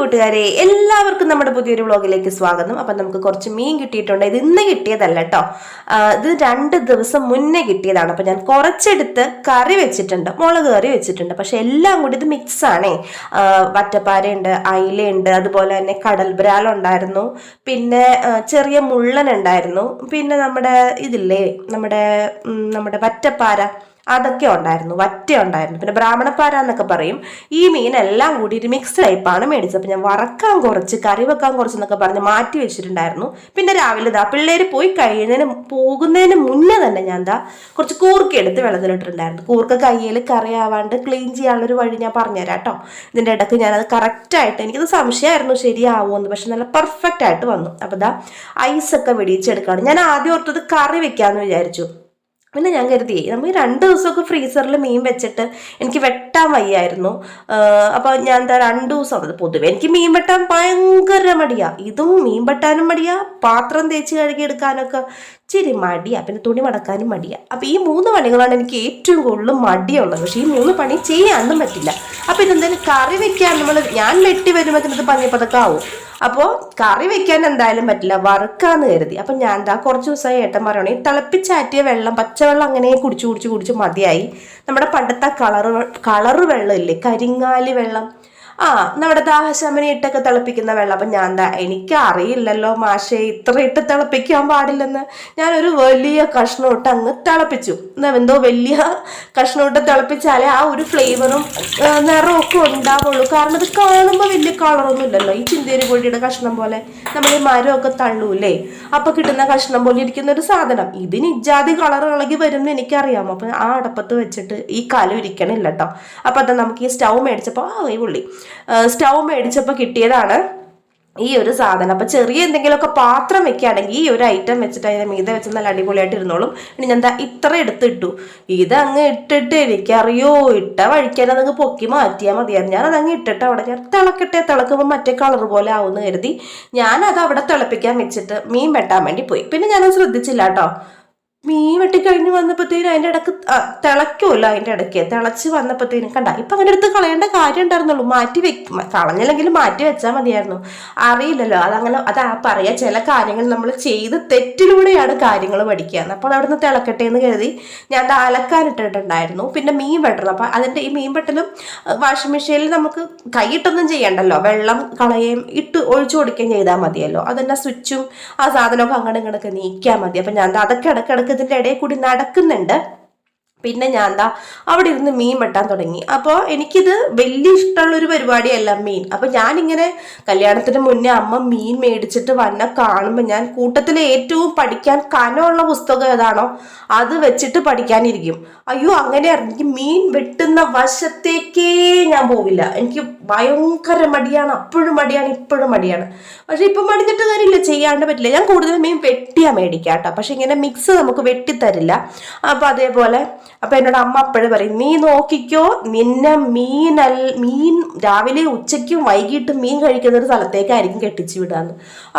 കൂട്ടുകാരെ, എല്ലാവർക്കും നമ്മുടെ പുതിയൊരു വ്ളോഗിലേക്ക് സ്വാഗതം. അപ്പം നമുക്ക് കുറച്ച് മീൻ കിട്ടിയിട്ടുണ്ട്. ഇത് ഇന്ന് കിട്ടിയതല്ല കേട്ടോ, ഇത് 2 ദിവസം മുന്നേ കിട്ടിയതാണ്. അപ്പം ഞാൻ കുറച്ചെടുത്ത് കറി വെച്ചിട്ടുണ്ട്, മുളക് കറി വെച്ചിട്ടുണ്ട്. പക്ഷെ എല്ലാം കൂടി ഇത് മിക്സ് ആണേ. വറ്റപ്പാരയുണ്ട്, അയിലയുണ്ട്, അതുപോലെ തന്നെ കടൽ ബ്രാലുണ്ടായിരുന്നു, പിന്നെ ചെറിയ മുള്ളൻ ഉണ്ടായിരുന്നു, പിന്നെ നമ്മുടെ ഇതില്ലേ നമ്മുടെ വറ്റപ്പാര അതൊക്കെ ഉണ്ടായിരുന്നു, വറ്റ ഉണ്ടായിരുന്നു, പിന്നെ ബ്രാഹ്മണപ്പാര എന്നൊക്കെ പറയും. ഈ മീനെല്ലാം കൂടി ഒരു മിക്സ് ടൈപ്പാണ് മേടിച്ചത്. അപ്പം ഞാൻ വറക്കാൻ കുറച്ച്, കറി വെക്കാൻ കുറച്ചെന്നൊക്കെ പറഞ്ഞ് മാറ്റി വെച്ചിട്ടുണ്ടായിരുന്നു. പിന്നെ രാവിലെ പിള്ളേർ പോയി പോകുന്നതിന് മുന്നേ തന്നെ ഞാൻ കുറച്ച് കൂർക്ക എടുത്ത് വെള്ളത്തിലിട്ടിട്ടുണ്ടായിരുന്നു. കൂർക്ക കയ്യിൽ കറിയാവാണ്ട് ക്ലീൻ ചെയ്യാനുള്ളൊരു വഴി ഞാൻ പറഞ്ഞുതരാം കേട്ടോ. ഇതിൻ്റെ ഇടയ്ക്ക് ഞാനത് കറക്റ്റായിട്ട്, എനിക്കത് സംശയമായിരുന്നു ശരിയാവുമെന്ന്, പക്ഷെ നല്ല പെർഫെക്റ്റ് ആയിട്ട് വന്നു. അപ്പം ഐസൊക്കെ വെടിയിച്ചെടുക്കുകയാണ്. ഞാൻ ആദ്യം ഓർത്തത് കറി വെക്കാമെന്ന് വിചാരിച്ചു. പിന്നെ ഞാൻ കരുതി നമ്മൾ 2 ദിവസമൊക്കെ ഫ്രീസറിൽ മീൻ വെച്ചിട്ട് എനിക്ക് വെട്ടാൻ വയ്യായിരുന്നു. അപ്പോൾ ഞാൻ 2 ദിവസം, പൊതുവെ എനിക്ക് മീൻ വെട്ടാൻ ഭയങ്കര മടിയാ. ഇതും മീൻ വെട്ടാനും മടിയാ, പാത്രം തേച്ച് കഴുകി എടുക്കാനൊക്കെ ഇച്ചിരി മടിയാ, പിന്നെ തുണി മടക്കാനും മടിയാ. അപ്പോൾ ഈ 3 പണികളാണ് എനിക്ക് ഏറ്റവും കൂടുതൽ മടിയുള്ളത്. പക്ഷേ ഈ 3 പണി ചെയ്യാനൊന്നും പറ്റില്ല. അപ്പോൾ ഇതെന്തായാലും കറി വെക്കാൻ ഞാൻ വെട്ടി വരുമ്പോൾ ഇത് പഞ്ഞപ്പതൊക്കെ ആവും. അപ്പോൾ കറി വെക്കാൻ എന്തായാലും പറ്റില്ല, വറുക്കാന്ന് കരുതി. അപ്പം ഞാൻ കുറച്ച് ദിവസമായി ഏട്ടൻ പറയണേ, തിളപ്പിച്ചാറ്റിയ വെള്ളം, പച്ചവെള്ളം അങ്ങനെ കുടിച്ച് മതിയായി. നമ്മുടെ പണ്ടത്തെ കളറ് വെള്ളം ഇല്ലേ, കരിങ്ങാലി വെള്ളം, നമ്മുടെ ദാഹശമനി ഇട്ടൊക്കെ തിളപ്പിക്കുന്ന വെള്ളം. അപ്പം ഞാൻ എനിക്ക് അറിയില്ലല്ലോ മാഷേ, ഇത്ര ഇട്ട് തിളപ്പിക്കാൻ പാടില്ലെന്ന് ഞാനൊരു വലിയ കഷ്ണം ഇട്ട് അങ്ങ് തിളപ്പിച്ചു. എന്തോ വലിയ കഷ്ണം ഇട്ട് തിളപ്പിച്ചാലേ ആ ഒരു ഫ്ലേവറും നിറമൊക്കെ ഉണ്ടാവുള്ളൂ. കാരണം ഇത് കാണുമ്പോൾ വലിയ കളറൊന്നും ഇല്ലല്ലോ, ഈ ചിന്തേരി പൊടിയുടെ കഷ്ണം പോലെ നമ്മൾ ഈ മരമൊക്കെ തള്ളൂല്ലേ, അപ്പൊ കിട്ടുന്ന കഷ്ണം പോലെ ഇരിക്കുന്ന ഒരു സാധനം. ഇതിന് ഇജാതി കളർ ഇളകി വരുമെന്ന് എനിക്കറിയാം. അപ്പൊ ആ അടുപ്പത്ത് വെച്ചിട്ട് ഈ കലം ഇരിക്കണില്ല കേട്ടോ. അപ്പൊ നമുക്ക് ഈ സ്റ്റൗ മേടിച്ചപ്പോൾ സ്റ്റൗ മേടിച്ചപ്പോൾ കിട്ടിയതാണ് ഈ ഒരു സാധനം. അപ്പൊ ചെറിയ എന്തെങ്കിലുമൊക്കെ പാത്രം വെക്കുകയാണെങ്കിൽ ഈ ഒരു ഐറ്റം വെച്ചിട്ട് അതിനെ മീതെ വെച്ച് നല്ല അടിപൊളിയായിട്ട് ഇരുന്നോളും. ഇനി ഞാൻ ഇത്ര എടുത്തിട്ടു. ഇതങ്ങ് ഇട്ടിട്ട് എനിക്കറിയോ, ഇട്ട വഴിക്കാൻ അതങ്ങ് പൊക്കി മാറ്റിയാൽ മതിയായിരുന്നു. ഞാൻ അതങ്ങ് ഇട്ടിട്ട് അവിടെ ഞാൻ തിളക്കുമ്പോൾ മറ്റേ കളർ പോലെ ആവുമെന്ന് കരുതി ഞാനത് അവിടെ തിളപ്പിക്കാൻ വെച്ചിട്ട് മീൻ വെട്ടാൻ വേണ്ടി പോയി. പിന്നെ ഞാനത് ശ്രദ്ധിച്ചില്ല കേട്ടോ. മീൻ വെട്ടിക്കഴിഞ്ഞ് വന്നപ്പോഴത്തേനും അതിൻ്റെ ഇടയ്ക്ക് തിളയ്ക്കുമല്ലോ, അതിൻ്റെ ഇടയ്ക്ക് തിളച്ച് വന്നപ്പോഴത്തേനും കണ്ട. ഇപ്പം അങ്ങനെ എടുത്ത് കളയേണ്ട കാര്യം ഉണ്ടായിരുന്നുള്ളൂ, കളഞ്ഞില്ലെങ്കിലും മാറ്റി വെച്ചാൽ മതിയായിരുന്നു. അറിയില്ലല്ലോ അതങ്ങനെ, പറയാ ചില കാര്യങ്ങൾ നമ്മൾ ചെയ്ത് തെറ്റിലൂടെയാണ് കാര്യങ്ങൾ പഠിക്കുക. അപ്പോൾ അവിടെ നിന്ന് തിളക്കട്ടെ എന്ന് കരുതി ഞാൻ അലക്കാനിട്ടിട്ടുണ്ടായിരുന്നു. പിന്നെ മീൻ വെട്ടണം. അപ്പം അതിൻ്റെ ഈ മീൻ വെട്ടലും വാഷിംഗ് മെഷീനിൽ നമുക്ക് കൈയിട്ടൊന്നും ചെയ്യണ്ടല്ലോ, വെള്ളം കളയുകയും ഇട്ട് ഒഴിച്ചു കൊടുക്കുകയും ചെയ്താൽ മതിയല്ലോ. അതിൻ്റെ സ്വിച്ചും ആ സാധനമൊക്കെ അങ്ങോട്ടും ഇങ്ങോട്ടൊക്കെ നീക്കിയാൽ മതി. അപ്പം ഞാൻ അതൊക്കെ ഇടയ്ക്കിടയ്ക്ക് ഇതിൻ്റെ ഇടയിൽ കൂടി നടക്കുന്നുണ്ട്. പിന്നെ ഞാൻ അവിടെ ഇരുന്ന് മീൻ വെട്ടാൻ തുടങ്ങി. അപ്പോൾ എനിക്കിത് വലിയ ഇഷ്ടമുള്ളൊരു പരിപാടിയല്ല മീൻ. അപ്പം ഞാനിങ്ങനെ കല്യാണത്തിന് മുന്നേ അമ്മ മീൻ മേടിച്ചിട്ട് കാണുമ്പോൾ ഞാൻ കൂട്ടത്തിൽ ഏറ്റവും പഠിക്കാൻ കനമുള്ള പുസ്തകം ഏതാണോ അത് വെച്ചിട്ട് പഠിക്കാനിരിക്കും. അയ്യോ അങ്ങനെയായിരുന്നു. എനിക്ക് മീൻ വെട്ടുന്ന വശത്തേക്കേ ഞാൻ പോവില്ല. എനിക്ക് ഭയങ്കര മടിയാണ്, അപ്പോഴും മടിയാണ്, ഇപ്പോഴും മടിയാണ്. പക്ഷെ ഇപ്പം മടിഞ്ഞിട്ട് കാര്യമില്ല, ചെയ്യാണ്ട് പറ്റില്ല. ഞാൻ കൂടുതൽ മീൻ വെട്ടിയാ മേടിക്കാം കേട്ടോ, പക്ഷെ ഇങ്ങനെ മിക്സ് നമുക്ക് വെട്ടിത്തരില്ല. അപ്പം അതേപോലെ അപ്പൊ എന്നോട് അമ്മ അപ്പോഴും പറയും, നീ നോക്കിക്കോ, നിന്നെ മീൻ രാവിലെ ഉച്ചയ്ക്കും വൈകിട്ടും മീൻ കഴിക്കുന്ന ഒരു സ്ഥലത്തേക്കായിരിക്കും കെട്ടിച്ചു വിടാന്ന്.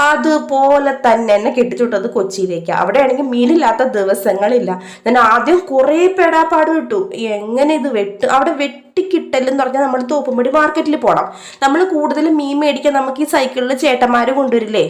അതുപോലെ തന്നെ എന്നെ കെട്ടിച്ചു വിട്ടത് കൊച്ചിയിലേക്ക്. അവിടെ ആണെങ്കിൽ മീനില്ലാത്ത ദിവസങ്ങളില്ല. ഞാൻ ആദ്യം കുറെ പെടാപ്പാട് വിട്ടു, എങ്ങനെ ഇത് അവിടെ വെട്ടിക്കിട്ടലെന്ന് പറഞ്ഞാൽ നമ്മൾ തോപ്പുംപടി മാർക്കറ്റിൽ പോകണം. നമ്മൾ കൂടുതലും മീൻ മേടിക്കാൻ നമുക്ക് ഈ സൈക്കിളിൽ ചേട്ടന്മാര് കൊണ്ടുവരില്ലേ,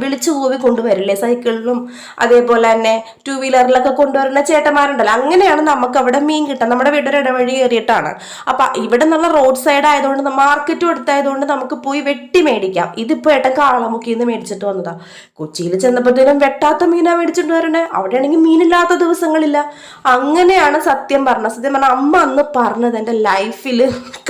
വിളിച്ചു കൂവി കൊണ്ടുവരില്ലേ സൈക്കിളിലും, അതേപോലെ തന്നെ 2 വീലറിലൊക്കെ കൊണ്ടുവരുന്ന ചേട്ടന്മാരുണ്ടല്ലോ. അങ്ങനെയാണ് നമുക്ക് അവിടെ മീൻ കിട്ടുക. നമ്മുടെ വീടൊരു ഇടവഴി കയറിയിട്ടാണ്. അപ്പൊ ഇവിടെ നല്ല റോഡ് സൈഡ് ആയതുകൊണ്ട് മാർക്കറ്റും എടുത്തായതുകൊണ്ട് നമുക്ക് പോയി വെട്ടി മേടിക്കാം. ഇതിപ്പോ ഏട്ടൻ കാളമുക്കിന്ന് മേടിച്ചിട്ട് വന്നതാ. കൊച്ചിയിൽ ചെന്നപ്പോഴത്തേനും വെട്ടാത്ത മീനാ മേടിച്ചിട്ട് വരണേ. അവിടെ ആണെങ്കിൽ മീനില്ലാത്ത ദിവസങ്ങളില്ല. അങ്ങനെയാണ് സത്യം പറഞ്ഞ അമ്മ അന്ന് പറഞ്ഞത് എൻ്റെ ലൈഫിൽ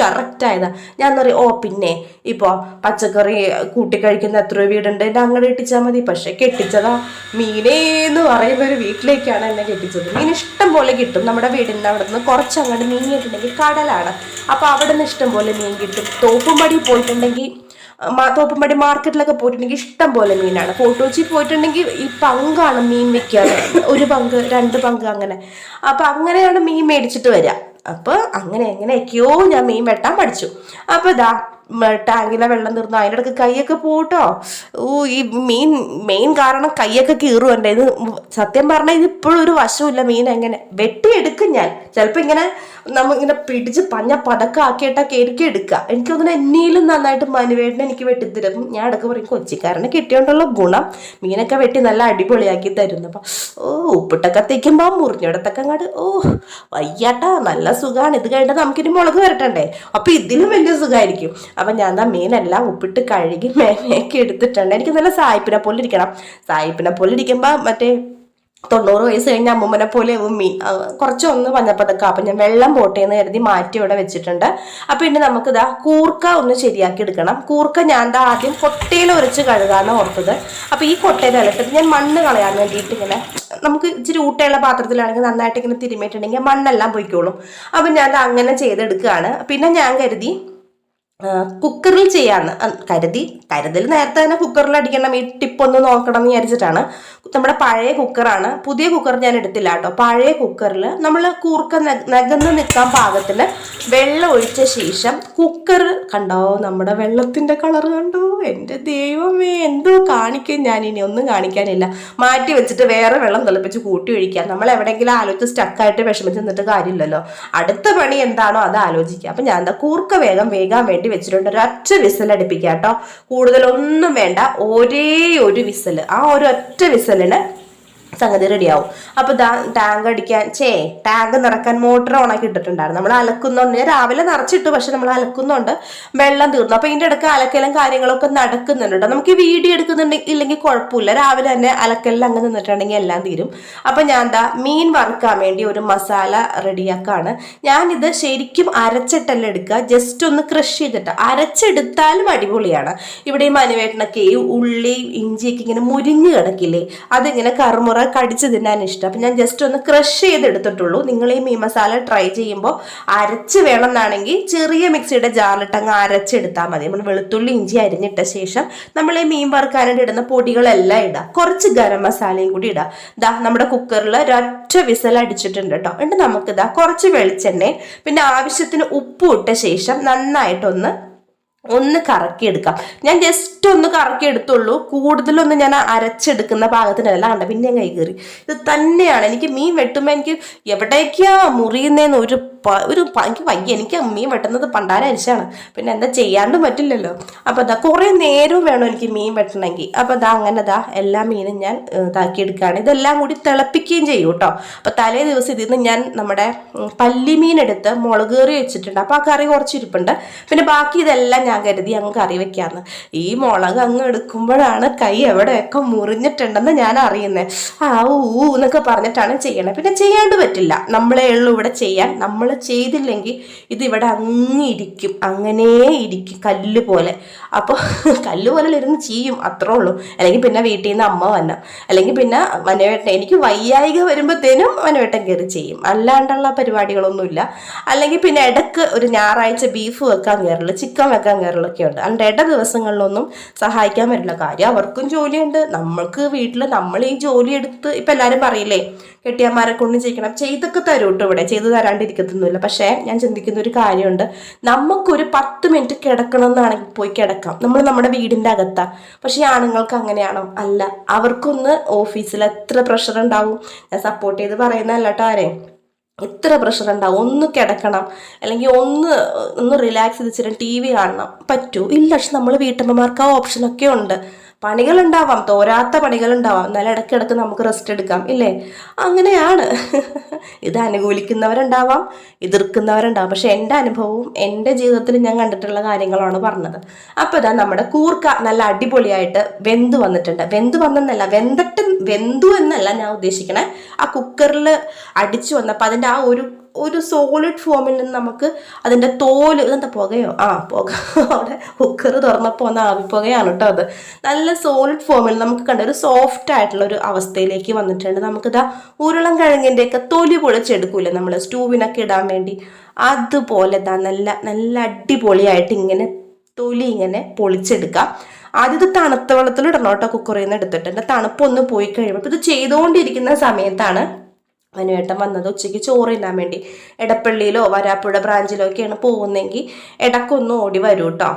കറക്റ്റ് ആയതാ. ഞാൻ പറയും, ഓ പിന്നെ ഇപ്പോ പച്ചക്കറി കൂട്ടിക്കഴിക്കുന്ന എത്രയോ വീടുണ്ട്, എൻ്റെ അങ്ങോട്ട് കെട്ടിച്ചാൽ മതി. പക്ഷെ കെട്ടിച്ചതാ മീനേന്ന് പറയുന്ന ഒരു വീട്ടിലേക്കാണ് എന്നെ കെട്ടിച്ചത്. മീൻ ഇഷ്ടം പോലെ കിട്ടും. നമ്മുടെ വീടിൻ്റെ അവിടെ നിന്ന് കുറച്ച് അങ്ങോട്ട് നീങ്ങിയിട്ടുണ്ടെങ്കിൽ കടലാണ്. അപ്പൊ അവിടെ നിന്ന് ഇഷ്ടം പോലെ മീൻ കിട്ടും. തോപ്പുംപടി പോയിട്ടുണ്ടെങ്കിൽ, തോപ്പുംപടി മാർക്കറ്റിലൊക്കെ പോയിട്ടുണ്ടെങ്കിൽ ഇഷ്ടം പോലെ മീനാണ്. ഫോട്ടോച്ചി പോയിട്ടുണ്ടെങ്കിൽ ഈ പങ്കാണ് മീൻ വിൽക്കാറ്, 1 പങ്ക് 2 പങ്ക് അങ്ങനെ. അപ്പൊ അങ്ങനെയാണ് മീൻ മേടിച്ചിട്ട് വരിക. അപ്പൊ എങ്ങനെയൊക്കെയോ ഞാൻ മീൻ വെട്ടാൻ പഠിച്ചു. അപ്പൊ ടാങ്കിലെ വെള്ളം തീർന്നു, അതിൻ്റെ ഇടയ്ക്ക് കൈയൊക്കെ പോട്ടോ. ഈ മെയിൻ കാരണം കൈയൊക്കെ കീറും ഇത്. സത്യം പറഞ്ഞാൽ ഇത് ഇപ്പോഴും ഒരു വശമില്ല. മീൻ എങ്ങനെ വെട്ടിയെടുക്കും ഞാൻ. ചിലപ്പോൾ ഇങ്ങനെ നമ്മളിങ്ങനെ പിടിച്ച് പതക്കം ആക്കിയിട്ടൊക്കെ എനിക്ക് എടുക്കുക. എനിക്ക് തോന്നുന്നു എന്നേലും നന്നായിട്ട് മനുവേട്ടനെ എനിക്ക് വെട്ടിത്തരും. ഞാൻ ഇടയ്ക്ക് പറയും കൊച്ചിക്കാരനെ കിട്ടിയോണ്ടുള്ള ഗുണം മീനൊക്കെ വെട്ടി നല്ല അടിപൊളിയാക്കി തരുന്നു. അപ്പം ഉപ്പിട്ടൊക്കെ തേക്കുമ്പോൾ മുറിഞ്ഞിടത്തൊക്കെ അങ്ങോട്ട് വയ്യാട്ടാ, നല്ല സുഖമാണ്. ഇത് കഴിഞ്ഞിട്ട് നമുക്കിനി മുളക് വരട്ടണ്ടേ, അപ്പം ഇതിലും വലിയ സുഖമായിരിക്കും. അപ്പം ഞാൻ മീനെല്ലാം ഉപ്പിട്ട് കഴുകി മേനയൊക്കെ എടുത്തിട്ടുണ്ട്. എനിക്ക് നല്ല സായിപ്പിനെ പോലെ ഇരിക്കണം. സായിപ്പിനെ പോലെ ഇരിക്കുമ്പോൾ മറ്റേ 90 വയസ്സ് കഴിഞ്ഞ അമ്മൂമ്മനെ പോലെ മീൻ കുറച്ചൊന്ന് മഞ്ഞപ്പതക്കാം. അപ്പം ഞാൻ വെള്ളം പോട്ടേന്ന് കരുതി മാറ്റി ഇവിടെ വെച്ചിട്ടുണ്ട്. അപ്പം ഇനി നമുക്കിതാ കൂർക്ക ഒന്ന് ശരിയാക്കി എടുക്കണം. കൂർക്ക ഞാൻ ആദ്യം കൊട്ടയിൽ ഉരച്ച് കഴുകാന്ന് ഓർത്തത്. അപ്പം ഈ കൊട്ടയിൽ ഇട്ടിട്ട് ഞാൻ മണ്ണ് കളയാൻ വേണ്ടിയിട്ട് ഇങ്ങനെ നമുക്ക് ഇച്ചിരി ഊട്ടയുള്ള പാത്രത്തിലാണെങ്കിൽ നന്നായിട്ട് ഇങ്ങനെ തിരുമിയിട്ടുണ്ടെങ്കിൽ മണ്ണെല്ലാം പൊയ്ക്കോളും. അപ്പം ഞാൻ അങ്ങനെ ചെയ്തെടുക്കുകയാണ്. പിന്നെ ഞാൻ കരുതി കുക്കറിൽ ചെയ്യാന്ന് കരുതൽ നേരത്തെ തന്നെ കുക്കറിൽ അടിക്കണം. ഈ ടിപ്പൊന്ന് നോക്കണം എന്ന് വിചാരിച്ചിട്ടാണ്. നമ്മുടെ പഴയ കുക്കറാണ്, പുതിയ കുക്കർ ഞാൻ എടുത്തില്ല കേട്ടോ. പഴയ കുക്കറിൽ നമ്മൾ കൂർക്ക നകന്ന് നിൽക്കാൻ പാകത്തിന് വെള്ളം ഒഴിച്ച ശേഷം കുക്കർ കണ്ടോ, നമ്മുടെ വെള്ളത്തിന്റെ കളർ കണ്ടോ, എൻ്റെ ദൈവമേ എന്തോ കാണിക്കും. ഞാൻ ഇനി ഒന്നും കാണിക്കാനില്ല, മാറ്റി വെച്ചിട്ട് വേറെ വെള്ളം തിളപ്പിച്ച് കൂട്ടി ഒഴിക്കാം. നമ്മൾ എവിടെയെങ്കിലും ആലോചിച്ച് സ്റ്റക്കായിട്ട് വിഷമിച്ച് നിന്നിട്ട് കാര്യമില്ലല്ലോ. അടുത്ത പണി എന്താണോ അത് ആലോചിക്കുക. അപ്പം ഞാൻ കൂർക്ക വേഗാൻ വേണ്ടി വെച്ചിട്ടുണ്ട്. ഒരൊറ്റ വിസിൽ അടുപ്പിക്കുക കേട്ടോ, കൂടുതലൊന്നും വേണ്ട. ഒരേ ഒരു വിസിൽ, ആ ഒരു ഒറ്റ വിസിലിന് സംഗതി റെഡിയാവും. അപ്പൊ ടാങ്ക് അടിക്കാൻ ടാങ്ക് നിറക്കാൻ മോട്ടർ ഓണാക്കി ഇട്ടിട്ടുണ്ടായിരുന്നു. നമ്മൾ അലക്കുന്നുണ്ട്, രാവിലെ നിറച്ചിട്ടു, പക്ഷെ നമ്മൾ അലക്കുന്നുണ്ട്, വെള്ളം തീർന്നു. അപ്പൊ ഇതിന്റെ ഇടയ്ക്ക് അലക്കലും കാര്യങ്ങളൊക്കെ നടക്കുന്നുണ്ട്. നമുക്ക് ഈ വീഡിയോ എടുക്കുന്നുണ്ടെങ്കിൽ ഇല്ലെങ്കിൽ കുഴപ്പമില്ല, രാവിലെ തന്നെ അലക്കലിൽ അങ്ങ് നിന്നിട്ടുണ്ടെങ്കിൽ എല്ലാം തീരും. അപ്പൊ ഞാൻ മീൻ വറുക്കാൻ വേണ്ടി ഒരു മസാല റെഡിയാക്കാണ്. ഞാനിത് ശരിക്കും അരച്ചിട്ടല്ല എടുക്കുക, ജസ്റ്റ് ഒന്ന് ക്രഷ് ചെയ്തിട്ട്. അരച്ചെടുത്താലും അടിപൊളിയാണ്. ഇവിടെ ഈ മനുവേട്ടനൊക്കെ ഈ ഉള്ളി ഇഞ്ചിയൊക്കെ ഇങ്ങനെ മുരിഞ്ഞ് കിടക്കില്ലേ, അതിങ്ങനെ കറുമുറ കടിച്ച് തിന്നാൻ ഇഷ്ടം. അപ്പം ഞാൻ ജസ്റ്റ് ഒന്ന് ക്രഷ് ചെയ്തെടുത്തിട്ടുള്ളൂ. നിങ്ങൾ ഈ മീൻ മസാല ട്രൈ ചെയ്യുമ്പോൾ അരച്ച് വേണം എന്നാണെങ്കിൽ ചെറിയ മിക്സിയുടെ ജാറിലിട്ട് അങ്ങ് അരച്ചെടുത്താൽ മതി. നമ്മൾ വെളുത്തുള്ളി ഇഞ്ചി അരിഞ്ഞിട്ട ശേഷം നമ്മൾ ഈ മീൻ വറുക്കാനായിട്ട് ഇടുന്ന പൊടികളെല്ലാം ഇടാം, കുറച്ച് ഗരം മസാലയും കൂടി ഇടാം. നമ്മുടെ കുക്കറിൽ ഒരൊറ്റ വിസൽ അടിച്ചിട്ടുണ്ട് കേട്ടോ. എന്നിട്ട് നമുക്ക് കുറച്ച് വെളിച്ചെണ്ണ പിന്നെ ആവശ്യത്തിന് ഉപ്പ് ഇട്ട ശേഷം നന്നായിട്ടൊന്ന് കറക്കിയെടുക്കാം. ഞാൻ ജസ്റ്റ് ഒന്ന് കറക്കി എടുത്തുള്ളൂ, കൂടുതലൊന്നും ഞാൻ അരച്ചെടുക്കുന്ന പാകത്തിനല്ല. കണ്ട പിന്നെ കൈ കയറി. ഇത് തന്നെയാണ് എനിക്ക് മീൻ വെട്ടുമ്പോൾ എനിക്ക് എവിടേക്കാ മുറിയുന്നതെന്ന് എനിക്ക് വയ്യ. എനിക്ക് മീൻ വെട്ടുന്നത് പണ്ടാര അരിച്ചാണ്, പിന്നെ എന്താ ചെയ്യാണ്ടും പറ്റില്ലല്ലോ. അപ്പം കുറേ നേരവും വേണം എനിക്ക് മീൻ വെട്ടണമെങ്കിൽ. അപ്പം അങ്ങനെ എല്ലാ മീനും ഞാൻ ഇതാക്കിയെടുക്കുകയാണ്. ഇതെല്ലാം കൂടി തിളപ്പിക്കുകയും ചെയ്യും കേട്ടോ. അപ്പം തലേ ദിവസം ഇതിന്ന് ഞാൻ നമ്മുടെ പല്ലിമീൻ എടുത്ത് മുളക് കറി വെച്ചിട്ടുണ്ട്. അപ്പം ആ കറി കുറച്ചിരിപ്പുണ്ട്. പിന്നെ ബാക്കി ഇതെല്ലാം ഞാൻ കരുതി അങ്ങ് കറി വെക്കാന്ന്. ഈ മുളക് അങ്ങ് എടുക്കുമ്പോഴാണ് കൈ എവിടെയൊക്കെ മുറിഞ്ഞിട്ടുണ്ടെന്ന് ഞാൻ അറിയുന്നത്. എന്നൊക്കെ പറഞ്ഞിട്ടാണ് ചെയ്യണത്. പിന്നെ ചെയ്യാണ്ട് പറ്റില്ല, നമ്മളെ ഉള്ളൂ ഇവിടെ ചെയ്യാൻ. നമ്മൾ ചെയ്തില്ലെങ്കിൽ ഇതിവിടെ ഇരിക്കും, അങ്ങനെ ഇരിക്കും കല്ല് പോലെ. അപ്പോൾ കല്ല് പോലെ ഇരുന്ന് ചെയ്യും, അത്രേ ഉള്ളൂ. അല്ലെങ്കിൽ പിന്നെ വീട്ടിൽ നിന്ന് അമ്മ വന്ന, അല്ലെങ്കിൽ പിന്നെ മനവേട്ടൻ എനിക്ക് വയ്യായിക വരുമ്പോഴത്തേനും മനവേട്ടൻ കയറി ചെയ്യും. അല്ലാണ്ടുള്ള പരിപാടികളൊന്നുമില്ല. അല്ലെങ്കിൽ പിന്നെ ഇടയ്ക്ക് ഒരു ഞായറാഴ്ച ബീഫ് വെക്കാൻ കയറില്ല, ചിക്കൻ വെക്കാൻ കയറലൊക്കെ ഉണ്ട്. അല്ലാണ്ട് ഇട ദിവസങ്ങളിലൊന്നും സഹായിക്കാൻ പറ്റില്ല. കാര്യം അവർക്കും ജോലിയുണ്ട്. നമ്മൾക്ക് വീട്ടിൽ നമ്മൾ ഈ ജോലി എടുത്ത് ഇപ്പം എല്ലാവരും പറയില്ലേ കെട്ടിയന്മാരെ കൊണ്ട് ചെയ്യണം, ചെയ്തൊക്കെ തരും കേട്ടോ. ഇവിടെ ചെയ്തു തരാണ്ടിരിക്കത്തൊന്നുമില്ല. പക്ഷേ ഞാൻ ചിന്തിക്കുന്ന ഒരു കാര്യമുണ്ട്, നമുക്കൊരു 10 മിനിറ്റ് കിടക്കണം എന്നാണെങ്കിൽ പോയി കിടക്കാം. നമ്മൾ നമ്മുടെ വീടിൻ്റെ അകത്താണ്. പക്ഷേ ഈ ആണുങ്ങൾക്ക് അങ്ങനെയാണോ? അല്ല. അവർക്കൊന്ന് ഓഫീസിൽ എത്ര പ്രഷർ ഉണ്ടാവും. ഞാൻ സപ്പോർട്ട് ചെയ്ത് പറയുന്നതല്ല കേട്ടോ ആരെയും. എത്ര പ്രഷർ ഉണ്ടാവും. ഒന്ന് കിടക്കണം, അല്ലെങ്കിൽ ഒന്ന് റിലാക്സ് ചെയ്തിട്ട് TV കാണണം, പറ്റൂ ഇല്ല. പക്ഷെ നമ്മൾ വീട്ടമ്മമാർക്ക് ആ ഓപ്ഷനൊക്കെ ഉണ്ട്. പണികളുണ്ടാവാം, തോരാത്ത പണികളുണ്ടാവാം, എന്നാലും ഇടയ്ക്കിടയ്ക്ക് നമുക്ക് റെസ്റ്റ് എടുക്കാം, ഇല്ലേ? അങ്ങനെയാണ്. ഇത് അനുകൂലിക്കുന്നവരുണ്ടാവാം, എതിർക്കുന്നവരുണ്ടാവാം. പക്ഷെ എൻ്റെ അനുഭവവും എൻ്റെ ജീവിതത്തിൽ ഞാൻ കണ്ടിട്ടുള്ള കാര്യങ്ങളാണ് പറഞ്ഞത്. അപ്പോൾ നമ്മുടെ കൂർക്ക നല്ല അടിപൊളിയായിട്ട് വെന്ത് വന്നിട്ടുണ്ട്. വെന്തു എന്നല്ല ഞാൻ ഉദ്ദേശിക്കണേ, ആ കുക്കറിൽ അടിച്ചു വന്നപ്പോൾ അതിൻ്റെ ആ ഒരു സോളിഡ് ഫോമിൽ നിന്ന് നമുക്ക് അതിൻ്റെ തോല്, ഇതെന്താ പുകയോ? പുക അവിടെ കുക്കർ തുറന്നപ്പോൾ ഒന്ന് ആവിപ്പുകയാണ് കേട്ടോ. അത് നല്ല സോളിഡ് ഫോമിൽ നമുക്ക് കണ്ട ഒരു സോഫ്റ്റ് ആയിട്ടുള്ള ഒരു അവസ്ഥയിലേക്ക് വന്നിട്ടുണ്ട്. നമുക്കിതാ ഉരുളം കിഴങ്ങിൻ്റെയൊക്കെ തൊലി പൊളിച്ചെടുക്കൂലേ നമ്മൾ സ്റ്റൂവിനൊക്കെ ഇടാൻ വേണ്ടി, അതുപോലെ നല്ല നല്ല അടിപൊളിയായിട്ട് ഇങ്ങനെ തൊലി ഇങ്ങനെ പൊളിച്ചെടുക്കാം. ആദ്യത്തെ തണുത്ത വെള്ളത്തിൽ ഇടണം കേട്ടോ. കുക്കറിൽ നിന്ന് എടുത്തിട്ട് തണുപ്പൊന്ന് പോയി കഴിയുമ്പോൾ ഇത് ചെയ്തുകൊണ്ടിരിക്കുന്ന സമയത്താണ് മനുവേട്ടൻ വന്നത് ഉച്ചയ്ക്ക് ചോറ് തിന്നാൻ വേണ്ടി. എടപ്പള്ളിയിലോ വരാപ്പുഴ ബ്രാഞ്ചിലോ ഒക്കെയാണ് പോകുന്നതെങ്കിൽ ഇടയ്ക്കൊന്ന് ഓടി വരും കേട്ടോ.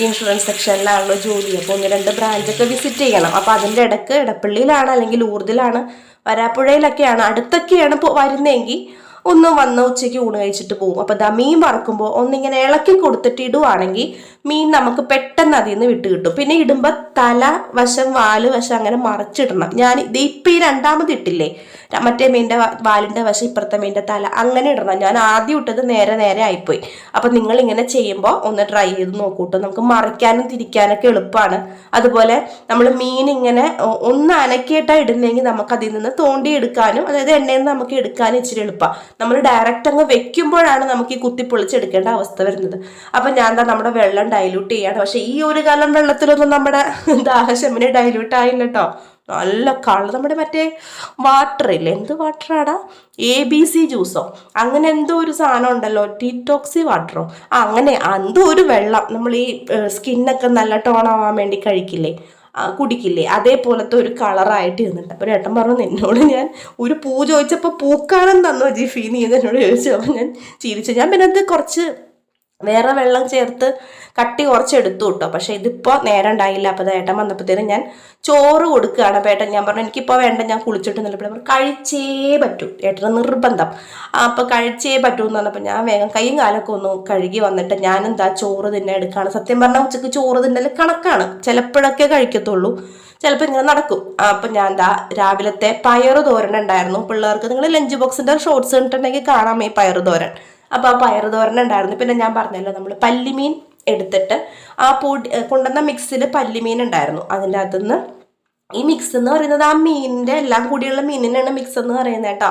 ഇൻഷുറൻസ് സെക്ഷനിലാണല്ലോ ജോലി, അപ്പോൾ 1-2 ബ്രാഞ്ചൊക്കെ വിസിറ്റ് ചെയ്യണം. അപ്പോൾ അതിൻ്റെ ഇടയ്ക്ക് എടപ്പള്ളിയിലാണ് അല്ലെങ്കിൽ ഊർദിലാണ് വരാപ്പുഴയിലൊക്കെയാണ് അടുത്തൊക്കെയാണ് വരുന്നതെങ്കിൽ ഒന്ന് വന്ന് ഉച്ചയ്ക്ക് ഊണ് കഴിച്ചിട്ട് പോകും. അപ്പോൾ ദാ മീൻ വറക്കുമ്പോൾ ഒന്നിങ്ങനെ ഇളക്കി കൊടുത്തിട്ട് ഇടുവാണെങ്കിൽ മീൻ നമുക്ക് പെട്ടെന്ന് അതിൽ നിന്ന് വിട്ട് കിട്ടും. പിന്നെ ഇടുമ്പോൾ തല വശം വാല് വശം അങ്ങനെ മറച്ചിടണം. ഞാൻ ഇത് ഇപ്പം ഈ രണ്ടാമത് ഇട്ടില്ലേ, മറ്റേ മീനിൻ്റെ വാലിൻ്റെ വശം ഇപ്പുറത്തെ മീനിൻ്റെ തല അങ്ങനെ ഇടണം. ഞാൻ ആദ്യം ഇട്ടത് നേരെ ആയിപ്പോയി. അപ്പം നിങ്ങൾ ഇങ്ങനെ ചെയ്യുമ്പോൾ ഒന്ന് ട്രൈ ചെയ്ത് നോക്കൂട്ടോ. നമുക്ക് മറിക്കാനും തിരിക്കാനൊക്കെ എളുപ്പമാണ്. അതുപോലെ നമ്മൾ മീൻ ഇങ്ങനെ ഒന്ന് അനക്കിയിട്ടാണ് ഇടുന്നെങ്കിൽ നമുക്ക് അതിൽ നിന്ന് തോണ്ടി എടുക്കാനും, അതായത് എണ്ണയിൽ നിന്ന് നമുക്ക് എടുക്കാനും ഇച്ചിരി എളുപ്പമാണ്. നമ്മൾ ഡയറക്റ്റ് അങ്ങ് വെക്കുമ്പോഴാണ് നമുക്ക് ഈ കുത്തിപ്പൊളിച്ചെടുക്കേണ്ട അവസ്ഥ വരുന്നത്. അപ്പം ഞാൻ എന്താ നമ്മുടെ വെള്ളം ഡൈല്യൂട്ട് ചെയ്യാണ്. പക്ഷെ ഈ ഒരു കാലം വെള്ളത്തിലൊന്നും നമ്മുടെ ദാഹശമനം ഡൈല്യൂട്ട് ആയില്ല കേട്ടോ. നല്ല കളർ, നമ്മുടെ മറ്റേ വാട്ടർ ഇല്ലേ, എന്ത് വാട്ടറാടാ, ABC ജ്യൂസോ അങ്ങനെ എന്തോ ഒരു സാധനം ഉണ്ടല്ലോ, ഡീറ്റോക്സി വാട്ടറോ, അങ്ങനെ എന്തോ ഒരു വെള്ളം നമ്മൾ ഈ സ്കിന്നൊക്കെ നല്ല ടോൺ ആവാൻ വേണ്ടി കഴിക്കില്ലേ, കുടിക്കില്ലേ, അതേപോലത്തെ ഒരു കളറായിട്ട് ഇരുന്നുണ്ട്. അപ്പോൾ ഏട്ടൻ പറഞ്ഞു, എന്നോട് ഞാൻ ഒരു പൂ ചോദിച്ചപ്പോൾ പൂക്കാലം തന്നോ ജിഫി നീ എന്നോട് ചോദിച്ചു. അപ്പോൾ ഞാൻ ചിരിച്ചു. ഞാൻ പിന്നെ അത് കുറച്ച് വേറെ വെള്ളം ചേർത്ത് കട്ടി കുറച്ച് എടുത്തു കിട്ടോ. പക്ഷെ ഇതിപ്പോൾ നേരം ഉണ്ടായില്ല. അപ്പോൾ ഏട്ടൻ വന്നപ്പോഴത്തേനും ഞാൻ ചോറ് കൊടുക്കുകയാണ്. അപ്പോൾ ഏട്ടൻ ഞാൻ പറഞ്ഞു എനിക്കിപ്പോൾ വേണ്ട, ഞാൻ കുളിച്ചിട്ടൊന്നുമില്ല. അപ്പോൾ കഴിച്ചേ പറ്റൂ, ഏട്ടന് നിർബന്ധം. അപ്പോൾ കഴിച്ചേ പറ്റൂ എന്ന് പറഞ്ഞപ്പോൾ ഞാൻ വേഗം കൈയും കാലൊക്കെ ഒന്ന് കഴുകി വന്നിട്ട് ഞാൻ എന്താ ചോറ് തിന്നെ എടുക്കുകയാണ്. സത്യം പറഞ്ഞാൽ ഉച്ചക്ക് ചോറ് തിന്നൽ കണക്കാണ്, ചിലപ്പോഴൊക്കെ കഴിക്കത്തുള്ളൂ, ചിലപ്പോൾ ഇങ്ങനെ നടക്കും. അപ്പം ഞാൻ എന്താ രാവിലത്തെ പയറ് തോരൻ ഉണ്ടായിരുന്നു പിള്ളേർക്ക്. നിങ്ങൾ ലഞ്ച് ബോക്സിൻ്റെ ഷോർട്സ് കണ്ടിട്ടുണ്ടെങ്കിൽ കാണാം ഈ പയറ് തോരൻ. അപ്പോൾ ആ പയറ് തോരൻ ഉണ്ടായിരുന്നു. പിന്നെ ഞാൻ പറഞ്ഞല്ലോ നമ്മൾ പല്ലിമീൻ എടുത്തിട്ട് ആ പൊടി കൊണ്ടുവന്ന മിക്സിൽ പല്ലിമീൻ ഉണ്ടായിരുന്നു. അതിൻ്റെ അകത്തുനിന്ന് ഈ മിക്സ് എന്ന് പറയുന്നത് ആ മീനിൻ്റെ എല്ലാം കൂടിയുള്ള മീനിനാണ് മിക്സ് എന്ന് പറയുന്നത് കേട്ടോ.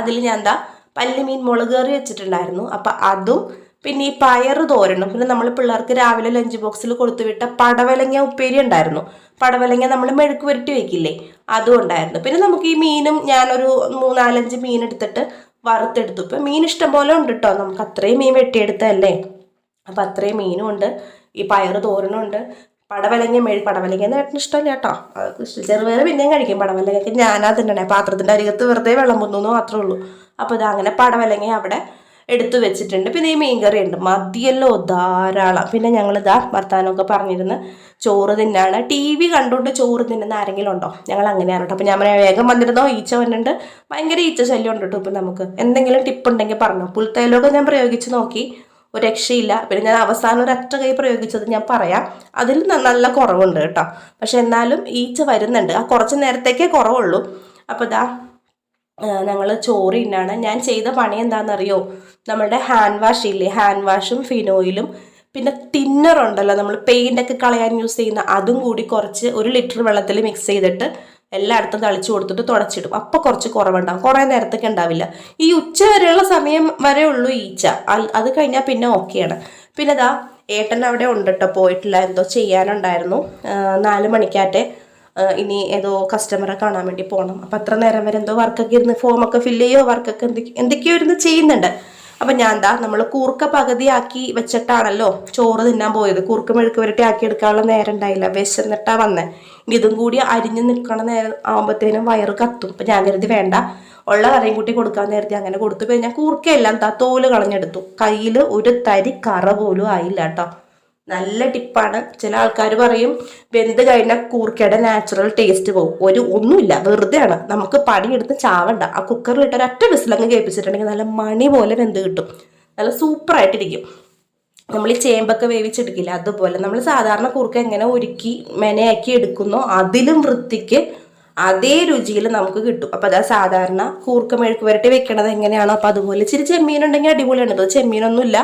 അതിൽ ഞാൻ എന്താ പല്ലിമീൻ മുളക് കറി വെച്ചിട്ടുണ്ടായിരുന്നു. അപ്പം അതും പിന്നെ ഈ പയറ് തോരനും, പിന്നെ നമ്മൾ പിള്ളേർക്ക് രാവിലെ ലഞ്ച് ബോക്സിൽ കൊടുത്തുവിട്ട പടവലങ്ങ ഉപ്പേരി ഉണ്ടായിരുന്നു. പടവലങ്ങ നമ്മൾ മെഴുക്ക് പുരട്ടി വെക്കില്ലേ, അതും ഉണ്ടായിരുന്നു. പിന്നെ നമുക്ക് ഈ മീനും ഞാനൊരു 3-4 മീൻ എടുത്തിട്ട് വറുത്തെടുത്തു. ഇപ്പം മീൻ ഇഷ്ടം പോലെ ഉണ്ട് കേട്ടോ, നമുക്ക് അത്രയും മീൻ വെട്ടിയെടുത്തല്ലേ. അപ്പം അത്രയും മീനും ഉണ്ട്, ഈ പയറ് തോരനും ഉണ്ട്. പടവലങ്ങ പടവലങ്ങ ഏട്ടന് ഇഷ്ടമല്ല കേട്ടോ, ചെറുപയർ പിന്നെയും കഴിക്കും. പടവലങ്ങയ്ക്ക് ഞാനാ തിന്നണേ, പാത്രത്തിൻ്റെ അരികത്ത് വെറുതെ വെള്ളം പൊന്നു മാത്രമേ ഉള്ളൂ. അപ്പോൾ ഇത് അങ്ങനെ പടവലങ്ങ അവിടെ എടുത്തു വെച്ചിട്ടുണ്ട്. പിന്നെ ഈ മീൻകറി ഉണ്ട്, മതിയല്ലോ ധാരാളം. പിന്നെ ഞങ്ങളിതാ വർത്താനമൊക്കെ പറഞ്ഞിരുന്ന് ചോറ് തിന്നാണ്. TV കണ്ടുകൊണ്ട് ചോറ് തിന്നുന്ന ആരെങ്കിലും ഉണ്ടോ? ഞങ്ങൾ അങ്ങനെയാണ് കേട്ടോ. അപ്പം ഞാൻ വേഗം വന്നിരുന്നോ, ഈച്ച വന്നിട്ടുണ്ട്, ഭയങ്കര ഈച്ച ശല്യം ഉണ്ട് കേട്ടോ. ഇപ്പം നമുക്ക് എന്തെങ്കിലും ടിപ്പ് ഉണ്ടെങ്കിൽ പറഞ്ഞോ. പുൽത്തൈലമൊക്കെ ഞാൻ പ്രയോഗിച്ച് നോക്കി, ഒരു രക്ഷയില്ല. പിന്നെ ഞാൻ അവസാനം ഒരൊറ്റ കൈ പ്രയോഗിച്ചത് ഞാൻ പറയാം, അതിൽ നല്ല കുറവുണ്ട് കേട്ടോ. പക്ഷെ എന്നാലും ഈച്ച വരുന്നുണ്ട്, ആ കുറച്ച് നേരത്തേക്കേ കുറവുള്ളൂ. അപ്പോൾ ഇതാ ഞങ്ങൾ ചോറ് തിന്നാണ്. ഞാൻ ചെയ്ത പണി എന്താണെന്നറിയോ, നമ്മളുടെ ഹാൻഡ് വാഷ് ഇല്ലേ, ഹാൻഡ് വാഷും ഫിനോയിലും പിന്നെ തിന്നറുണ്ടല്ലോ നമ്മൾ പെയിൻ്റൊക്കെ കളയാൻ യൂസ് ചെയ്യുന്ന, അതും കൂടി കുറച്ച് 1 ലിറ്റർ വെള്ളത്തിൽ മിക്സ് ചെയ്തിട്ട് എല്ലായിടത്തും തളിച്ചു കൊടുത്തിട്ട് തുടച്ചിടും. അപ്പോൾ കുറച്ച് കുറവുണ്ടാകും, കുറേ നേരത്തേക്ക് ഉണ്ടാവില്ല. ഈ ഉച്ച വരെയുള്ള സമയം വരെ ഉള്ളൂ ഈച്ച, അത് കഴിഞ്ഞാൽ പിന്നെ ഓക്കെയാണ്. പിന്നെ ഇതാ ഏട്ടൻ അവിടെ ഉണ്ട് കേട്ടോ, പോയിട്ടില്ല, എന്തോ ചെയ്യാനുണ്ടായിരുന്നു. 4 മണിക്കാട്ടെ ഇനി ഏതോ കസ്റ്റമറെ കാണാൻ വേണ്ടി പോകണം. അപ്പം അത്ര നേരം വരെ എന്തോ വർക്കൊക്കെ ഇരുന്ന് ഫോമൊക്കെ ഫില്ല് ചെയ്യുകയോ വർക്കൊക്കെ എന്തൊക്കെയോ ഇരുന്ന് ചെയ്യുന്നുണ്ട്. അപ്പം ഞാൻ എന്താ നമ്മൾ കൂർക്ക പകുതിയാക്കി വെച്ചിട്ടാണല്ലോ ചോറ് തിന്നാൻ പോയത്. കൂർക്ക മെഴുക്ക് പുരട്ടി ആക്കി എടുക്കാനുള്ള നേരം ഉണ്ടായില്ല, വിശന്നിട്ടാ വന്നേ. ഇനി ഇതും കൂടി അരിഞ്ഞ് നിൽക്കണ നേരം ആകുമ്പോഴത്തേനും വയറ് കത്തും. അപ്പം ഞാൻ കരുതി വേണ്ട, ഉള്ള കറിയും കൂട്ടി കൊടുക്കാൻ നേരത്തെ അങ്ങനെ കൊടുത്തു. കഴിഞ്ഞാൽ കൂർക്കയെല്ലാം തോല് കളഞ്ഞെടുത്തു, കയ്യിൽ ഒരു തരി കറ പോലും ആയില്ല കേട്ടോ. നല്ല ടിപ്പാണ്. ചില ആൾക്കാർ പറയും വെന്ത് കഴിഞ്ഞാൽ കൂർക്കയുടെ നാച്ചുറൽ ടേസ്റ്റ് പോകും. ഒന്നുമില്ല, വെറുതെയാണ്. നമുക്ക് പണിയെടുത്ത് ചാവണ്ട. ആ കുക്കറിലിട്ട് ഒരൊറ്റ വിസിലങ്ങ് കേൾപ്പിച്ചിട്ടുണ്ടെങ്കിൽ നല്ല മണി പോലെ വെന്ത് കിട്ടും, നല്ല സൂപ്പറായിട്ടിരിക്കും. നമ്മൾ ഈ ചേമ്പൊക്കെ വേവിച്ചെടുക്കില്ല, അതുപോലെ നമ്മൾ സാധാരണ കൂർക്ക എങ്ങനെ ഒരുക്കി മെനയാക്കി എടുക്കുന്നോ അതിലും വൃത്തിക്ക് അതേ രുചിയിൽ നമുക്ക് കിട്ടും. അപ്പോൾ അതാ സാധാരണ കൂർക്ക മെഴുക്ക് പുരട്ടി വെക്കണത് എങ്ങനെയാണോ അപ്പോൾ അതുപോലെ. ഇച്ചിരി ചെമ്മീനുണ്ടെങ്കിൽ അടിപൊളിയാണ്. ഇത് ചെമ്മീനൊന്നുമില്ല.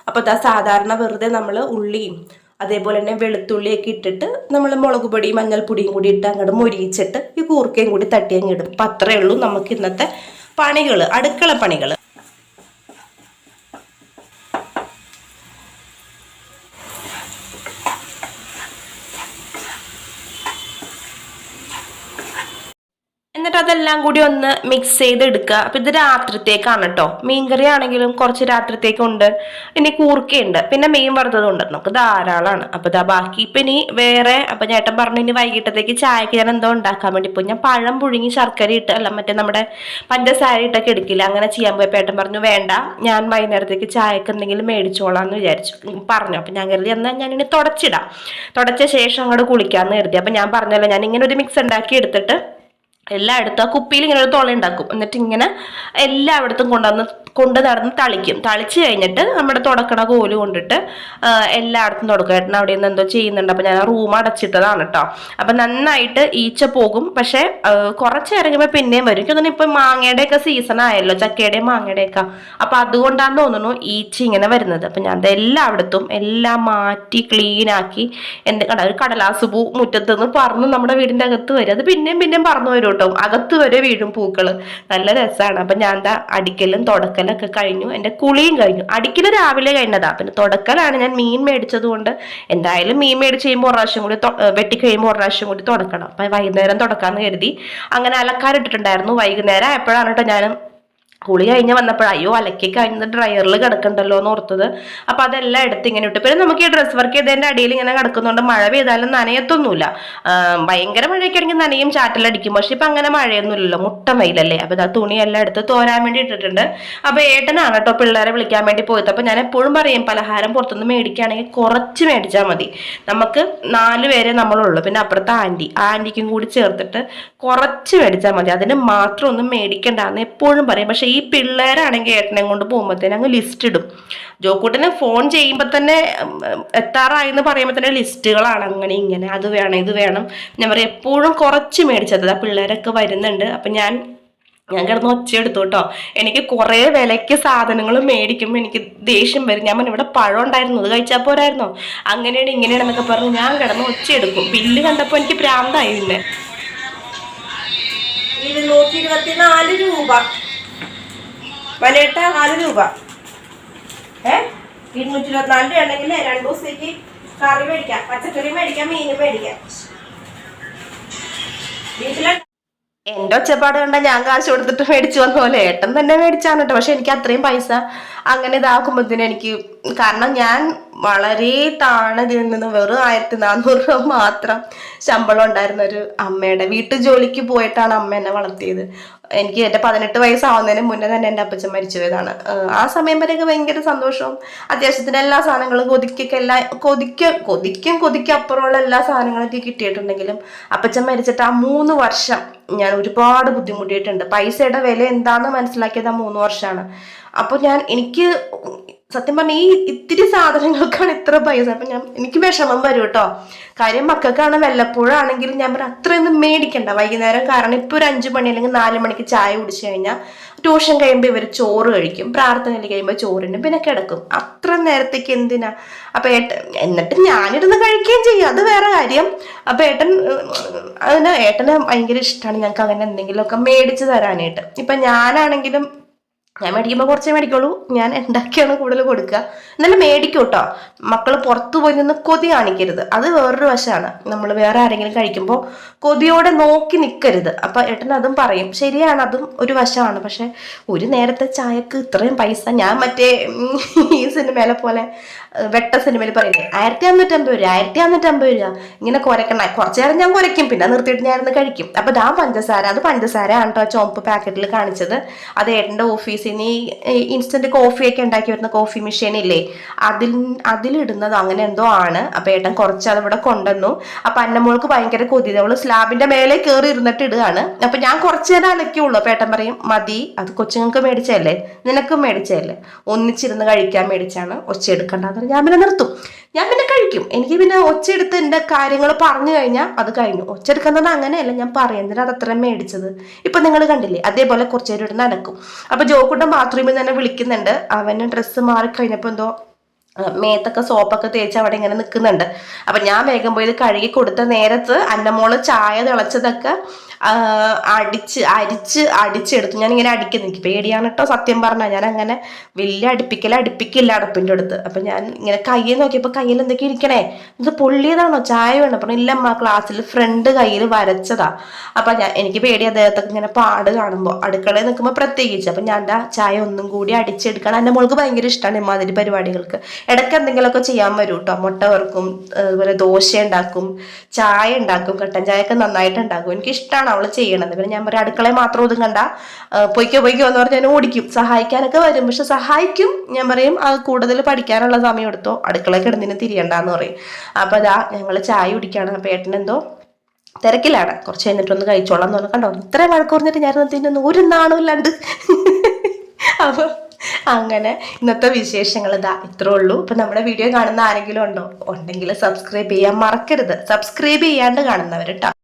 അപ്പോൾ അതാ സാധാരണ വെറുതെ നമ്മൾ ഉള്ളിയും അതേപോലെ തന്നെ വെളുത്തുള്ളിയൊക്കെ ഇട്ടിട്ട് നമ്മൾ മുളക് പൊടിയും മഞ്ഞൾപ്പൊടിയും കൂടി ഇട്ട് അങ്ങോട്ട് മൊരിയിച്ചിട്ട് ഈ കൂർക്കയും കൂടി തട്ടി അങ്ങ് ഇടും. അപ്പം അത്രയേ ഉള്ളൂ നമുക്ക് ഇന്നത്തെ പണികൾ, അടുക്കള പണികൾ. എന്നിട്ട് അതെല്ലാം എല്ലാം കൂടി ഒന്ന് മിക്സ് ചെയ്തെടുക്കുക. അപ്പം ഇത് രാത്രിത്തേക്കാണ് കേട്ടോ. മീൻകറി ആണെങ്കിലും കുറച്ച് രാത്രിത്തേക്കുണ്ട്, ഇനി കൂർക്കയുണ്ട്, പിന്നെ മീൻ വറുത്തതുണ്ട്, നമുക്ക് ധാരാളമാണ്. അപ്പം ഇതാ ബാക്കി ഇപ്പം ഇനി വേറെ. അപ്പം ചേട്ടൻ പറഞ്ഞു ഇനി വൈകിട്ടത്തേക്ക് ചായക്ക് ഞാൻ എന്തോ ഉണ്ടാക്കാൻ വേണ്ടി പോയി. ഞാൻ പഴം പുഴുങ്ങി ശർക്കര ഇട്ട്, അല്ല മറ്റേ നമ്മുടെ പഞ്ചസാര ഇട്ടൊക്കെ എടുക്കില്ല, അങ്ങനെ ചെയ്യാൻ പോയപ്പോൾ ഏട്ടൻ പറഞ്ഞു വേണ്ട, ഞാൻ വൈകുന്നേരത്തേക്ക് ചായക്ക് എന്തെങ്കിലും മേടിച്ചോളാം എന്ന് വിചാരിച്ചു പറഞ്ഞു. അപ്പം ഞാൻ കരുതി എന്നാൽ ഞാനിനി തുടച്ചിടാം, തുടച്ച ശേഷം അങ്ങോട്ട് കുളിക്കാമെന്ന് കരുതി. അപ്പം ഞാൻ പറഞ്ഞല്ലോ ഞാൻ ഇങ്ങനെ ഒരു മിക്സ് ഉണ്ടാക്കി എടുത്തിട്ട് എല്ലായിടത്തും ആ കുപ്പിയിൽ ഇങ്ങനെ ഒരു തുള ഉണ്ടാക്കും, എന്നിട്ട് ഇങ്ങനെ എല്ലായിടത്തും കൊണ്ട് നടന്ന് തളിക്കും. തളിച്ച് കഴിഞ്ഞിട്ട് നമ്മുടെ തുടക്കണ കോല് കൊണ്ടിട്ട് എല്ലായിടത്തും തുടക്കും. ഏട്ടൻ അവിടെ നിന്ന് എന്തോ ചെയ്യുന്നുണ്ട്. അപ്പം ഞാൻ ആ റൂം അടച്ചിട്ടതാണ് കേട്ടോ. അപ്പം നന്നായിട്ട് ഈച്ച പോകും. പക്ഷെ കുറച്ച് ഇറങ്ങുമ്പോൾ പിന്നെയും വരും. എനിക്ക് തോന്നുന്നു ഇപ്പം മാങ്ങയുടെയൊക്കെ സീസൺ ആയല്ലോ, ചക്കയുടെയും മാങ്ങയുടെയൊക്കെ. അപ്പം അതുകൊണ്ടാന്ന് തോന്നുന്നു ഈച്ച ഇങ്ങനെ വരുന്നത്. അപ്പം ഞാൻ എല്ലായിടത്തും എല്ലാം മാറ്റി ക്ലീൻ ആക്കി. ഒരു കടലാസ് പൂ മുറ്റത്തുനിന്ന് പറന്ന് നമ്മുടെ വീടിൻ്റെ അകത്ത് വരും. അത് പിന്നെയും പറന്നു വരും കേട്ടോ, അകത്ത് വരെ വീഴും പൂക്കള്, നല്ല രസമാണ്. അപ്പം ഞാൻ എന്താ അടിക്കലും തുടക്കലൊക്കെ കഴിഞ്ഞു, എൻ്റെ കുളിയും കഴിഞ്ഞു. അടിക്കൽ രാവിലെ കഴിഞ്ഞതാ, പിന്നെ തുടക്കലാണ് ഞാൻ മീൻ മേടിച്ചത് കൊണ്ട് എന്തായാലും മീൻ മേടിച്ച് കഴിയുമ്പോൾ ഒരു പ്രാവശ്യം കൂടി വെട്ടി കഴിയുമ്പോൾ ഒരു പ്രാവശ്യം കൂടി തുടക്കണം. അപ്പം വൈകുന്നേരം തുടക്കാമെന്ന് കരുതി അങ്ങനെ അലക്കാരിട്ടിട്ടുണ്ടായിരുന്നു. വൈകുന്നേരം ആയപ്പോഴാണ് കേട്ടോ ഞാൻ കുളി കഴിഞ്ഞ് വന്നപ്പോൾ അയ്യോ അലക്കി കഴിഞ്ഞത് ഡ്രയറിൽ കിടക്കണ്ടല്ലോ എന്ന് ഓർത്തത്. അപ്പം അതെല്ലാം എടുത്ത് ഇങ്ങനെ ഇട്ടു. പിന്നെ നമുക്ക് ഈ ഡ്രസ് വർക്ക് ചെയ്തതിൻ്റെ അടിയിൽ ഇങ്ങനെ കിടക്കുന്നതുകൊണ്ട് മഴ പെയ്താലും നനയത്തൊന്നുമില്ല. ഭയങ്കര മഴയൊക്കെ ആണെങ്കിൽ നനയും, ചാറ്റലടിക്കും. പക്ഷെ ഇപ്പം അങ്ങനെ മഴയൊന്നുമില്ലല്ലോ, മുട്ട വെയിലല്ലേ. അപ്പം ആ തുണിയെല്ലാം എടുത്ത് തോരാൻ വേണ്ടി ഇട്ടിട്ടുണ്ട്. അപ്പം ഏട്ടനാണ് കേട്ടോ പിള്ളേരെ വിളിക്കാൻ വേണ്ടി പോയത്. അപ്പം ഞാൻ എപ്പോഴും പറയും പലഹാരം പുറത്തുനിന്ന് മേടിക്കുകയാണെങ്കിൽ കുറച്ച് മേടിച്ചാൽ മതി. നമുക്ക് 4 പേരെ നമ്മളുള്ളൂ, പിന്നെ അപ്പുറത്തെ ആൻറ്റിക്കും കൂടി ചേർത്തിട്ട് കുറച്ച് മേടിച്ചാൽ മതി. അതിന് മാത്രം ഒന്നും മേടിക്കണ്ടെന്ന് എപ്പോഴും പറയും. പക്ഷെ ഈ പിള്ളേരാണെങ്കിൽ ഏട്ടനെ കൊണ്ട് പോകുമ്പോഴത്തേനും അങ്ങ് ലിസ്റ്റ് ഇടും. ജോക്കൂട്ടിന് ഫോൺ ചെയ്യുമ്പോൾ തന്നെ എത്താറായി എന്ന് പറയുമ്പോൾ തന്നെ ലിസ്റ്റുകളാണ്, അങ്ങനെ ഇങ്ങനെ അത് വേണം ഇത് വേണം. ഞാൻ പറയും എപ്പോഴും കുറച്ച് മേടിച്ചത്. ആ പിള്ളേരൊക്കെ വരുന്നുണ്ട്. അപ്പം ഞാൻ കിടന്ന് ഒച്ചയെടുത്തു കേട്ടോ. എനിക്ക് കുറേ വിലയ്ക്ക് സാധനങ്ങൾ മേടിക്കുമ്പോൾ എനിക്ക് ദേഷ്യം വരും. ഞാൻ പറഞ്ഞു ഇവിടെ പഴം ഉണ്ടായിരുന്നു, അത് കഴിച്ചാൽ പോരായിരുന്നോ, അങ്ങനെയാണ് ഇങ്ങനെയാണെന്നൊക്കെ പറഞ്ഞ് ഞാൻ കിടന്ന് ഒച്ചയെടുക്കും. ബില്ല് കണ്ടപ്പോൾ എനിക്ക് പ്രാന്തായി. പിന്നെ 224 രൂപ വനേട്ട, 4 രൂപ 224 ഉണ്ടെങ്കിൽ 2 ദിവസത്തേക്ക് കറി മേടിക്കാം, പച്ചക്കറി മേടിക്കാം, മീനും മേടിക്കാം. വീട്ടിലെ എൻ്റെ ഒച്ചപ്പാട് കണ്ട ഞാൻ കാശ് കൊടുത്തിട്ട് മേടിച്ചു വന്ന പോലെ ഏട്ടൻ തന്നെ മേടിച്ചാണ് കേട്ടോ. പക്ഷെ എനിക്ക് അത്രയും പൈസ അങ്ങനെ ഇതാക്കുമ്പോഴത്തേനും എനിക്ക്, കാരണം ഞാൻ വളരെ താണതിൽ നിന്ന് വെറും 1400 രൂപ മാത്രം ശമ്പളം ഉണ്ടായിരുന്ന ഒരു അമ്മയുടെ വീട്ടു ജോലിക്ക് പോയിട്ടാണ് അമ്മ എന്നെ വളർത്തിയത്. എനിക്ക് എൻ്റെ 18 വയസ്സാവുന്നതിന് മുന്നേ തന്നെ എൻ്റെ അപ്പച്ചൻ മരിച്ചു പോയതാണ്. ആ സമയം വരെയൊക്കെ ഭയങ്കര സന്തോഷവും അത്യാവശ്യത്തിന് എല്ലാ സാധനങ്ങളും കൊതിക്കും അപ്പുറമുള്ള എല്ലാ സാധനങ്ങളും എനിക്ക് കിട്ടിയിട്ടുണ്ടെങ്കിലും അപ്പച്ചൻ മരിച്ചിട്ട് ആ 3 വർഷം ഞാൻ ഒരുപാട് ബുദ്ധിമുട്ടിയിട്ടുണ്ട്. പൈസയുടെ വില എന്താണെന്ന് മനസ്സിലാക്കിയത് ആ 3 വർഷമാണ്. അപ്പോൾ എനിക്ക് സത്യം പറഞ്ഞാൽ ഈ ഇത്തിരി സാധനങ്ങൾക്കാണ് ഇത്ര പൈസ. അപ്പം എനിക്ക് വിഷമം വരും കേട്ടോ. കാര്യം മക്കൾക്കാണ് വല്ലപ്പോഴാണെങ്കിലും ഞാൻ പറയാം അത്രയൊന്നും മേടിക്കണ്ട വൈകുന്നേരം. കാരണം ഇപ്പോൾ ഒരു 5 മണി അല്ലെങ്കിൽ 4 മണിക്ക് ചായ കുടിച്ചു കഴിഞ്ഞാൽ ട്യൂഷൻ കഴിയുമ്പോൾ ഇവർ ചോറ് കഴിക്കും, പ്രാർത്ഥനയിൽ കഴിയുമ്പോൾ ചോറിന് പിന്നെ കിടക്കും. അത്ര നേരത്തേക്ക് എന്തിനാ? അപ്പം എന്നിട്ട് ഞാനിരുന്ന് കഴിക്കുകയും ചെയ്യും, അത് വേറെ കാര്യം. അപ്പം ഏട്ടന് ഭയങ്കര ഇഷ്ടമാണ് ഞങ്ങൾക്ക് അങ്ങനെ എന്തെങ്കിലുമൊക്കെ മേടിച്ച് തരാനായിട്ട്. ഇപ്പം ഞാനാണെങ്കിലും ഞാൻ മേടിക്കുമ്പോൾ കുറച്ചേ മേടിക്കുള്ളൂ, ഞാൻ ഉണ്ടാക്കിയാണ് കൂടുതൽ കൊടുക്കുക. എന്നാലും മേടിക്കും കേട്ടോ. മക്കൾ പുറത്തു പോയി നിന്ന് കൊതി കാണിക്കരുത്, അത് വേറൊരു വശമാണ്. നമ്മൾ വേറെ ആരെങ്കിലും കഴിക്കുമ്പോൾ കൊതിയോടെ നോക്കി നിൽക്കരുത്. അപ്പം ഏട്ടൻ അതും പറയും, ശരിയാണ്, അതും ഒരു വശമാണ്. പക്ഷെ ഒരു നേരത്തെ ചായക്ക് ഇത്രയും പൈസ. ഞാൻ മറ്റേ ഈ സിനിമയിലെ പോലെ വെട്ട സിനിമയിൽ പറയില്ലേ 1550 രൂപ 1550 രൂപ ഇങ്ങനെ കുരക്കണ. കുറച്ചു നേരം ഞാൻ കുരയ്ക്കും, പിന്നെ നിർത്തിയിട്ട് ഞാനിന്ന് കഴിക്കും. അപ്പം അത് പഞ്ചസാര ആണ് കേട്ടോ ചുവപ്പ് പാക്കറ്റിൽ കാണിച്ചത്. അത് ഏട്ടൻ്റെ ഓഫീസിൽ നിന്ന് ഈ ഇൻസ്റ്റന്റ് കോഫിയൊക്കെ ഉണ്ടാക്കി വരുന്ന കോഫി മെഷീൻ ഇല്ലേ, അതിലിടുന്നത് അങ്ങനെ എന്തോ ആണ്. അപ്പം ഏട്ടൻ കുറച്ച് അതിവിടെ കൊണ്ടുവന്നു. അപ്പം അന്നമോൾക്ക് ഭയങ്കര കൊതി, അവള് സ്ലാബിന്റെ മേലെ കയറി ഇരുന്നിട്ട് ഇടുകയാണ്. അപ്പം ഞാൻ കുറച്ചു നേരം അലക്കുള്ളൂ. അപ്പം ഏട്ടൻ പറയും മതി, അത് കൊച്ചുങ്ങൾക്ക് മേടിച്ചതല്ലേ, നിനക്കും മേടിച്ചതല്ലേ, ഒന്നിച്ചിരുന്ന് കഴിക്കാൻ മേടിച്ചാണ്, ഒച്ച എടുക്കണ്ടെന്ന്. ഞാൻ പിന്നെ നിർത്തും, ഞാൻ പിന്നെ കഴിക്കും. എനിക്ക് പിന്നെ ഒച്ചെടുത്ത് എൻ്റെ കാര്യങ്ങൾ പറഞ്ഞു കഴിഞ്ഞാൽ അത് കഴിഞ്ഞു. ഒച്ചെടുക്കുന്നത് അങ്ങനെയല്ല, ഞാൻ പറയുന്നതിന് അത് അത്രയും മേടിച്ചത്. ഇപ്പം നിങ്ങൾ കണ്ടില്ലേ, അതേപോലെ കുറച്ചു നേരം ഇടുന്ന് അനക്കും. അപ്പം ജോക്കുട്ടൻ ബാത്റൂമിൽ തന്നെ വിളിക്കുന്നുണ്ട്. അവന് ഡ്രസ്സ് മാറിക്കഴിഞ്ഞപ്പോൾ എന്തോ മേത്തൊക്കെ സോപ്പൊക്കെ തേച്ച് അവിടെ ഇങ്ങനെ നിൽക്കുന്നുണ്ട്. അപ്പം ഞാൻ വേഗം പോയി ഇത് കഴുകി കൊടുത്ത നേരത്ത് അന്നമോള് ചായ തിളച്ചതൊക്കെ അടിച്ചെടുത്തു. ഞാനിങ്ങനെ അടിക്കുന്നു, എനിക്ക് പേടിയാണ് കേട്ടോ സത്യം പറഞ്ഞാൽ. ഞാൻ അങ്ങനെ വലിയ അടുപ്പിക്കില്ല അടുപ്പിൻ്റെ അടുത്ത്. അപ്പം ഞാൻ ഇങ്ങനെ കയ്യിൽ നോക്കിയപ്പോൾ കയ്യിൽ എന്തൊക്കെ ഇരിക്കണേ, ഇത് പൊള്ളിയതാണോ, ചായ വേണം. അപ്പം ഇല്ലമ്മ, ക്ലാസ്സിൽ ഫ്രണ്ട് കയ്യിൽ വരച്ചതാ. അപ്പം എനിക്ക് പേടി അദ്ദേഹത്തൊക്കെ ഇങ്ങനെ പാട് കാണുമ്പോൾ, അടുക്കളയിൽ നിൽക്കുമ്പോൾ പ്രത്യേകിച്ച്. അപ്പം ഞാൻ ചായ ഒന്നും കൂടി അടിച്ചെടുക്കണം. എൻ്റെ മോൾക്ക് ഭയങ്കര ഇഷ്ടമാണ് ഇമാതിരി പരിപാടികൾക്ക്. ഇടയ്ക്ക് എന്തെങ്കിലുമൊക്കെ ചെയ്യാൻ വരും കേട്ടോ. മുട്ട വറുക്കും, അതുപോലെ ദോശ ഉണ്ടാക്കും, ചായ ഉണ്ടാക്കും, കട്ടൻ ചായയൊക്കെ നന്നായിട്ട് ഉണ്ടാക്കും. എനിക്ക് ഇഷ്ടമാണ് അവൾ ചെയ്യണത്. പിന്നെ ഞാൻ പറയാം അടുക്കളയിൽ മാത്രം ഒതുങ്ങണ്ട, പൊയ്ക്കോ എന്ന് പറഞ്ഞ് ഞാൻ ഓടിക്കും. സഹായിക്കാനൊക്കെ വരും, പക്ഷെ സഹായിക്കും. ഞാൻ പറയും അത് കൂടുതൽ പഠിക്കാനുള്ള സമയം എടുത്തോ, അടുക്കളയിൽ കിടന്നിന് തിരിയണ്ടെന്ന് പറയും. അപ്പൊ അതാ ഞങ്ങൾ ചായ കുടിക്കുകയാണ്. അപ്പൊ ഏട്ടനെന്തോ തിരക്കിലാണ്, കുറച്ച് കഴിഞ്ഞിട്ടൊന്ന് കഴിച്ചോളാം എന്ന് പറഞ്ഞു. കണ്ടോ ഇത്ര വഴക്ക് പറഞ്ഞിട്ട് ഞാൻ തിന്നുന്നു, ഒരു നാണമില്ലാണ്ട്. അപ്പൊ അങ്ങനെ ഇന്നത്തെ വിശേഷങ്ങൾ ഇതാ ഇത്രേ ഉള്ളൂ. ഇപ്പൊ നമ്മുടെ വീഡിയോ കാണുന്ന ആരെങ്കിലും ഉണ്ടെങ്കിൽ സബ്സ്ക്രൈബ് ചെയ്യാൻ മറക്കരുത്. സബ്സ്ക്രൈബ് ചെയ്യാണ്ട് കാണുന്നവർ കേട്ടോ.